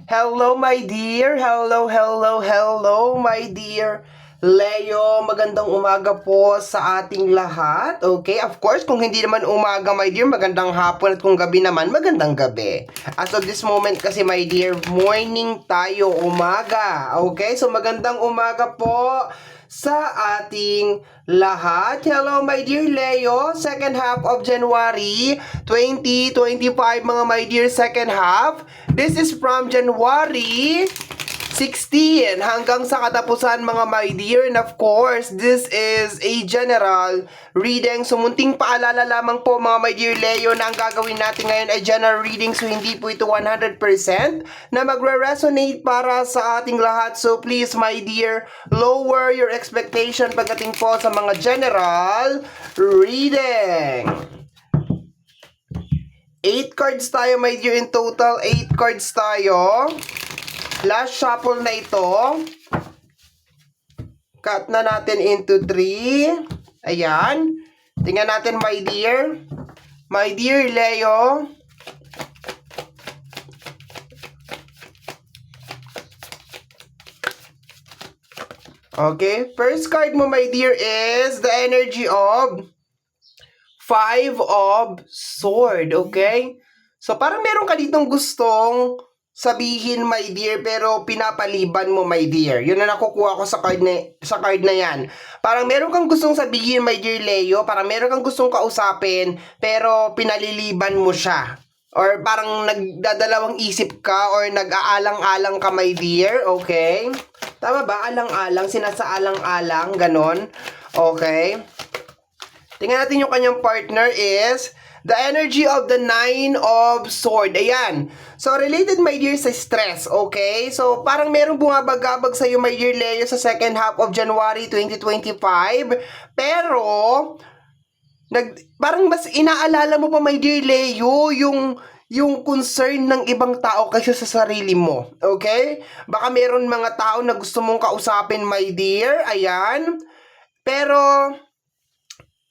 Hello, my dear. Hello, my dear. Leo, magandang umaga po sa ating lahat. Okay, of course, kung hindi naman umaga, my dear, magandang hapon at kung gabi naman, magandang gabi. As of this moment kasi, my dear, morning tayo, umaga. Okay, so magandang umaga po sa ating lahat. Hello, my dear Leo. Second half of January 2025, mga my dear, second half. This is from January 16 hanggang sa katapusan, mga my dear. And of course, this is a general reading. So munting paalala lamang po, mga my dear Leo, na ang gagawin natin ngayon ay general reading. So hindi po ito 100% na magre-resonate para sa ating lahat. So please, my dear, lower your expectation pagdating po sa mga general reading. 8 cards tayo, my dear, in total. 8 cards tayo. Last shuffle na ito. Cut na natin into 3. Ayan. Tingnan natin, my dear. My dear Leo. Okay. First card mo, my dear, is the energy of 5 of Sword. Okay? So, parang meron ka ditong gustong sabihin, my dear, pero pinapaliban mo, my dear. Yun na nakukuha ko sa card na yan. Parang meron kang gustong sabihin, my dear Leo, parang meron kang gustong kausapin, pero pinaliliban mo siya. Or parang nagdadalawang isip ka or nag-aalang-alang ka, my dear. Okay? Tama ba? Alang-alang, sinasaalang-alang, ganon. Okay? Tingnan natin yung kanyang partner is the energy of the 9 of Sword. Ayan. So, related, my dear, sa stress. Okay? So, parang merong bumabagabag sa'yo, my dear Leo, sa second half of January 2025. Pero, parang mas inaalala mo pa, my dear Leo, yung concern ng ibang tao kaysa sa sarili mo. Okay? Baka meron mga tao na gusto mong kausapin, my dear. Ayan. Pero,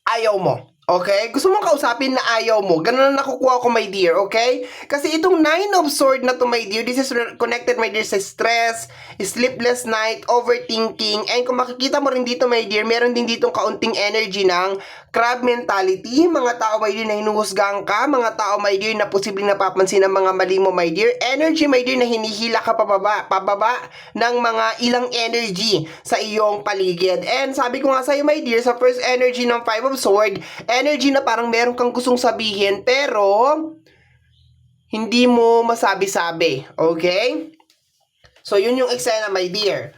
ayaw mo. Okay? Gusto mong kausapin na ayaw mo. Ganun na nakukuha ko, my dear. Okay? Kasi itong 9 of Sword na to, my dear, this is connected, my dear, sa stress, sleepless night, overthinking, and kung makikita mo rin dito, my dear, meron din ditong kaunting energy ng crab mentality. Mga tao, my dear, na hinuhusgahan ka. Mga tao, my dear, na posibleng napapansin ang mga mali mo, my dear. Energy, my dear, na hinihila ka pababa ng mga ilang energy sa iyong paligid. And sabi ko nga sa'yo, my dear, sa first energy ng 5 of Sword, energy na parang meron kang gustong sabihin pero hindi mo masabi-sabi. Okay? So, yun yung eksena, my dear.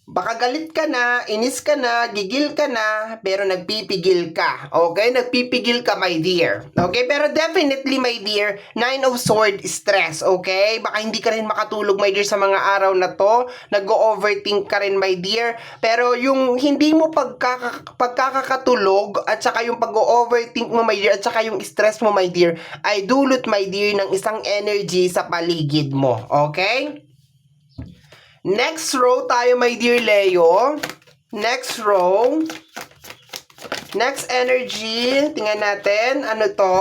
Baka galit ka na, inis ka na, gigil ka na, pero nagpipigil ka. Okay? Nagpipigil ka, my dear. Okay? Pero definitely, my dear, 9 of Sword, stress. Okay? Baka hindi ka rin makatulog, my dear, sa mga araw na to. Nag-overthink ka rin, my dear. Pero yung hindi mo pagkakatulog at saka yung pag-overthink mo, my dear, at saka yung stress mo, my dear, ay dulot, my dear, ng isang energy sa paligid mo. Okay? Next row tayo, my dear Leo. Next row. Next energy. Tingnan natin. Ano to?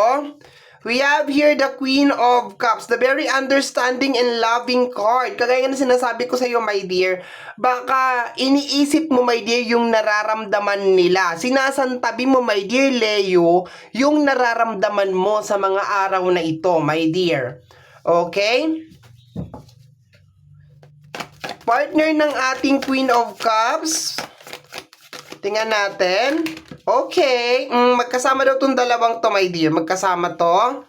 We have here the Queen of Cups. The very understanding and loving card. Kagaya nga na sinasabi ko sa iyo, my dear. Baka iniisip mo, my dear, yung nararamdaman nila. Sinasantabi mo, my dear Leo, yung nararamdaman mo sa mga araw na ito, my dear. Okay? Partner ng ating Queen of Cups. Tingnan natin. Okay. Magkasama daw itong dalawang to, my dear. Magkasama to.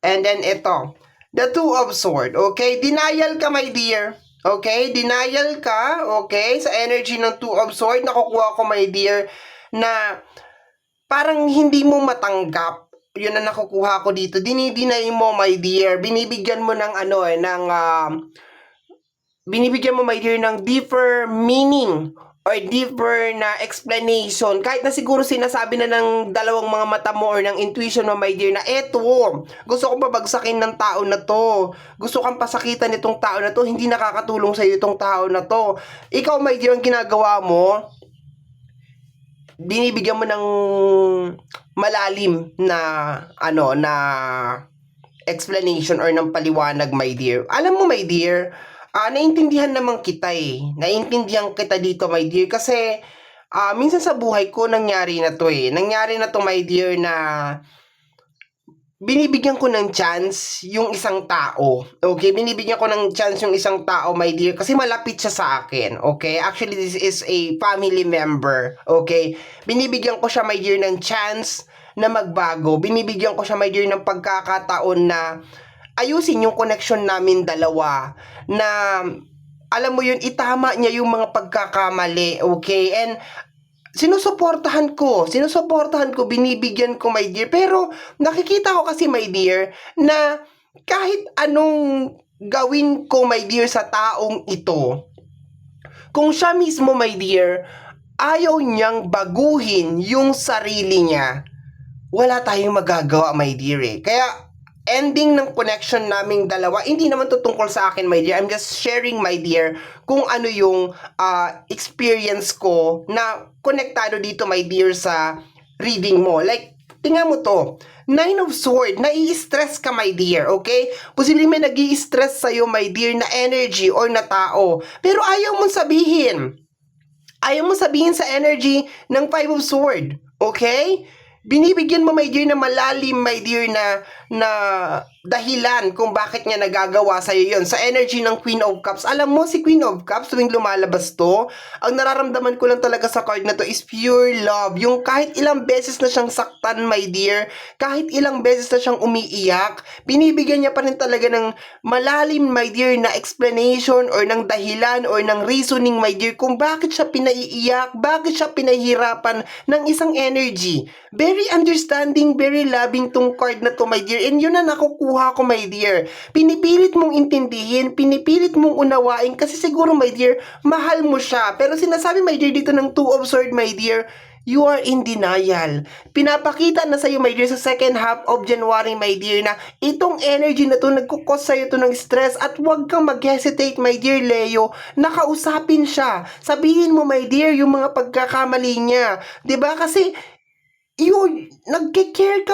And then ito. The Two of Swords. Okay. Denial ka, my dear. Okay. Denial ka. Okay. Sa energy ng Two of Swords, nakukuha ko, my dear, na parang hindi mo matanggap. Yun na nakukuha ko dito. Dinideny mo, my dear. Binibigyan mo ng binibigyan mo, my dear, ng deeper meaning or deeper na explanation. Kahit na siguro sinasabi na ng dalawang mga mata mo or ng intuition mo, my dear, na eto, gusto kong pabagsakin ng tao na to. Gusto kang pasakitan nitong tao na to. Hindi nakakatulong sa iyo itong tao na to. Ikaw, my dear, ang ginagawa mo, binibigyan mo ng malalim na explanation or ng paliwanag, my dear. Alam mo, my dear, naintindihan naman kita eh. Naintindihan kita dito, my dear, kasi minsan sa buhay ko nangyari na to eh. Nangyari na to, my dear, na binibigyan ko ng chance yung isang tao. Okay? Binibigyan ko ng chance yung isang tao, my dear, kasi malapit siya sa akin. Okay? Actually, this is a family member. Okay? Binibigyan ko siya, my dear, ng chance na magbago. Binibigyan ko siya, my dear, ng pagkakataon na ayusin yung connection namin dalawa. Na, alam mo yun, itama niya yung mga pagkakamali. Okay? And, sinusuportahan ko, binibigyan ko, my dear. Pero, nakikita ko kasi, my dear, na kahit anong gawin ko, my dear, sa taong ito, kung siya mismo, my dear, ayaw niyang baguhin yung sarili niya, wala tayong magagawa, my dear eh. Kaya, ending ng connection naming dalawa, hindi naman to tungkol sa akin, my dear. I'm just sharing, my dear, kung ano yung experience ko na konektado dito, my dear, sa reading mo. Like, tingnan mo to. Nine of Swords, nai-stress ka, my dear, okay? Posibleng may nag-i-stress sa'yo, my dear, na energy or na tao. Pero ayaw mong sabihin. Ayaw mong sabihin sa energy ng Five of Swords, okay? Binibigyan mo, my dear, na malalim, my dear, na dahilan kung bakit niya nagagawa sa'yo yun. Sa energy ng Queen of Cups, alam mo, si Queen of Cups, tuwing lumalabas to, ang nararamdaman ko lang talaga sa card na to is pure love. Yung kahit ilang beses na siyang saktan, my dear, kahit ilang beses na siyang umiiyak, binibigyan niya pa rin talaga ng malalim, my dear, na explanation or ng dahilan or ng reasoning, my dear, kung bakit siya pinaiiyak, bakit siya pinahihirapan ng isang energy. Very understanding, very loving tong card na to, my dear. And yun na nakukuha ko, my dear. Pinipilit mong intindihin, pinipilit mong unawain kasi siguro, my dear, mahal mo siya. Pero sinasabi, my dear, dito ng Two of Swords, my dear, you are in denial. Pinapakita na sa'yo, my dear, sa second half of January, my dear, na itong energy na to, nagkukos sa'yo to ng stress at huwag kang mag-hesitate, my dear Leo, nakausapin siya. Sabihin mo, my dear, yung mga pagkakamali niya. 'Di ba? Kasi nagke-care ka,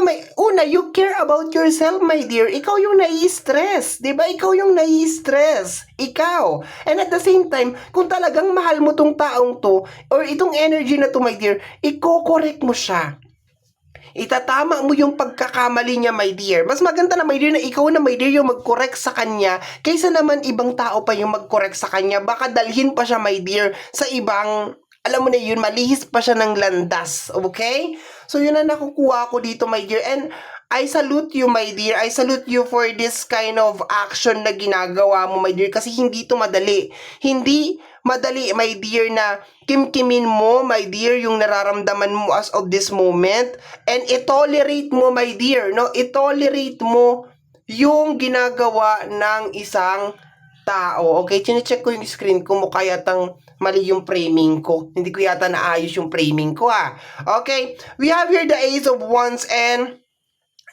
you care about yourself, my dear. Ikaw yung nai-stress, di ba? Ikaw yung nai-stress. Ikaw. And at the same time, kung talagang mahal mo tong taong to, or itong energy na to, my dear, i-correct mo siya. Itatama mo yung pagkakamali niya, my dear. Mas maganda na, my dear, na ikaw na, my dear, yung mag-correct sa kanya, kaysa naman ibang tao pa yung mag-correct sa kanya. Baka dalhin pa siya, my dear, sa ibang, alam mo na yun, malihis pa siya ng landas. Okay? So, yun na nakukuha ko dito, my dear. And I salute you, my dear. I salute you for this kind of action na ginagawa mo, my dear. Kasi hindi to madali. Hindi madali, my dear, na kimkimin mo, my dear, yung nararamdaman mo as of this moment. And i-tolerate mo, my dear, no? I-tolerate mo yung ginagawa ng isang tao. Okay, chine-check ko yung screen ko, mukha yatang mali yung framing ko. Hindi ko yata naayos yung framing ko, ha. Okay, we have here the Ace of Wands and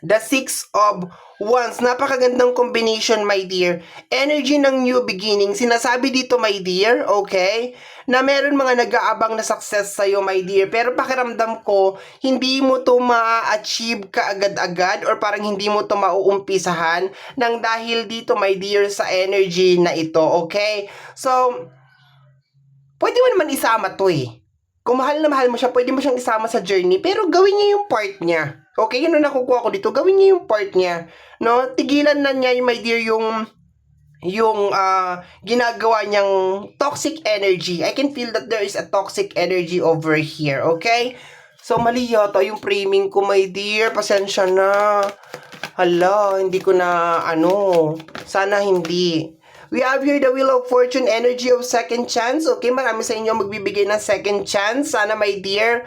the Six of Wands. Napakagandang combination, my dear. Energy ng new beginning. Sinasabi dito, my dear, okay, na meron mga nag-aabang na success sa'yo, my dear. Pero pakiramdam ko, hindi mo to ma-achieve kaagad-agad or parang hindi mo to mauumpisahan nang dahil dito, my dear, sa energy na ito, okay? So, pwede mo naman isama to eh. Kung mahal na mahal mo siya, pwede mo siyang isama sa journey, pero gawin niya yung part niya. Okay, yun ang nakukuha ko dito. Gawin niya yung part niya. No? Tigilan na niya, my dear, yung ginagawa niyang toxic energy. I can feel that there is a toxic energy over here. Okay? So, mali yata yung framing ko, my dear. Pasensya na. Hala, hindi ko na, sana hindi. We have here the Wheel of Fortune, energy of second chance. Okay, marami sa inyo magbibigay ng second chance. Sana, my dear,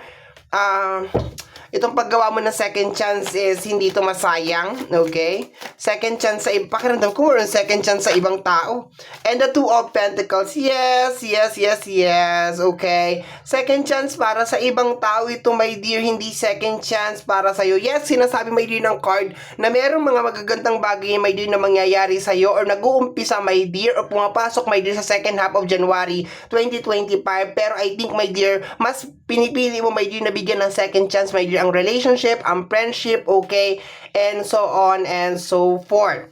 itong paggawa mo ng second chance is hindi ito masayang. Okay? Second chance sa pakiramdam ko meron second chance sa ibang tao. And the Two of Pentacles. Yes, yes, yes, yes. Okay? Second chance para sa ibang tao ito, my dear. Hindi second chance para sa'yo. Yes, sinasabi, my dear, ng card na merong mga magagandang bagay, my dear, na mangyayari sa'yo or nag-uumpisa, my dear, or pumapasok, my dear, sa second half of January 2025. Pero I think, my dear, mas pinipili mo, my dear, na bigyan ng second chance, my dear, ang relationship, ang friendship, okay, and so on and so forth.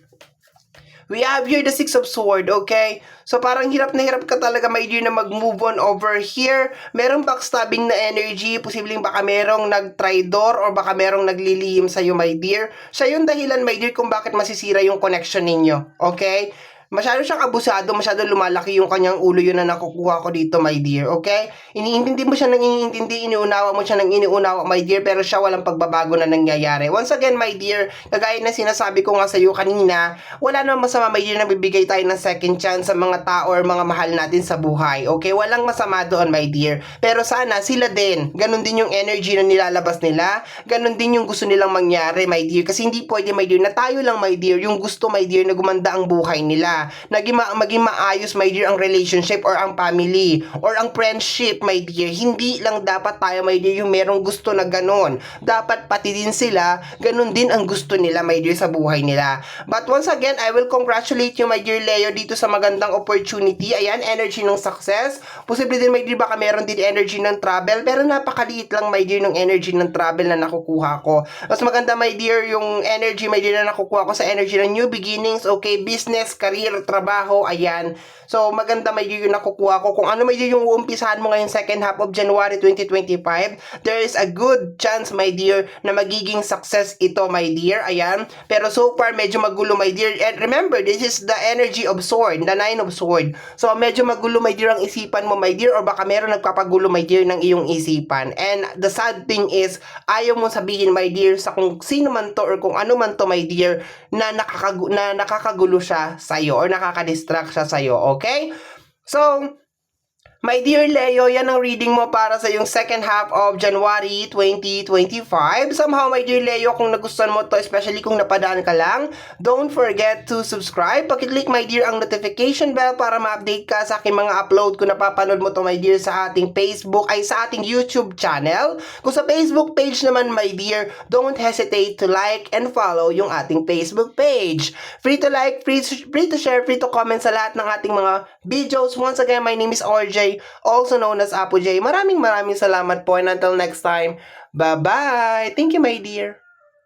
We have here the Six of Sword, okay? So parang hirap na hirap ka talaga, my dear, na mag-move on over here. Merong backstabbing na energy, posibleng baka merong nag-tridor or baka merong naglilihim sa'yo, my dear. Siya yung dahilan, my dear, kung bakit masisira yung connection ninyo, okay? Masyado siyang abusado, masyado lumalaki yung kanyang ulo, yun na nakukuha ko dito, my dear, okay? Iniintindi mo siya ng iniintindi, iniunawa mo siya ng iniunawa, my dear, pero siya walang pagbabago na nangyayari. Once again, my dear, kagaya na sinasabi ko nga sa iyo kanina, wala namang masama, my dear, na bibigay tayo ng second chance sa mga tao or mga mahal natin sa buhay, okay? Walang masama doon, my dear. Pero sana, sila din, ganun din yung energy na nilalabas nila, ganun din yung gusto nilang mangyari, my dear, kasi hindi pwede, my dear, na tayo lang, my dear, yung gusto, my dear, na gumanda ang buhay nila, maging maayos, my dear, ang relationship or ang family or ang friendship, my dear. Hindi lang dapat tayo, my dear, yung merong gusto na ganon. Dapat pati din sila, ganon din ang gusto nila, my dear, sa buhay nila. But once again, I will congratulate you, my dear Leo, dito sa magandang opportunity. Ayan, energy ng success. Posible din, my dear, baka meron din energy ng travel, pero napakaliit lang, my dear, ng energy ng travel na nakukuha ko. Mas maganda, my dear, yung energy, my dear, na nakukuha ko sa energy ng new beginnings, okay, business, career, trabaho, ayan. So, maganda, my dear, yung nakukuha ko. Kung ano, my dear, yung uumpisahan mo ngayong second half of January 2025, there is a good chance, my dear, na magiging success ito, my dear, ayan. Pero so far, medyo magulo, my dear. And remember, this is the energy of sword, the 9 of sword. So, medyo magulo, my dear, ang isipan mo, my dear, or baka meron nagpapagulo, my dear, ng iyong isipan. And the sad thing is, ayaw mo sabihin, my dear, sa kung sino man to or kung ano man to, my dear, na nakakagulo siya sa'yo or nakaka-distract siya sa'yo, okay? So, my dear Leo, yan ang reading mo para sa yung second half of January 2025. Somehow, my dear Leo, kung nagustuhan mo to, especially kung napadaan ka lang, don't forget to subscribe. Pakiclick, my dear, ang notification bell para ma-update ka sa aking mga upload kung napapanood mo to, my dear, sa ating Facebook, ay sa ating YouTube channel. Kung sa Facebook page naman, my dear, don't hesitate to like and follow yung ating Facebook page. Free to like, free to share, free to comment sa lahat ng ating mga videos. Once again, my name is RJ, also known as Apo J. Maraming salamat po, and until next time, bye-bye. Thank you, my dear.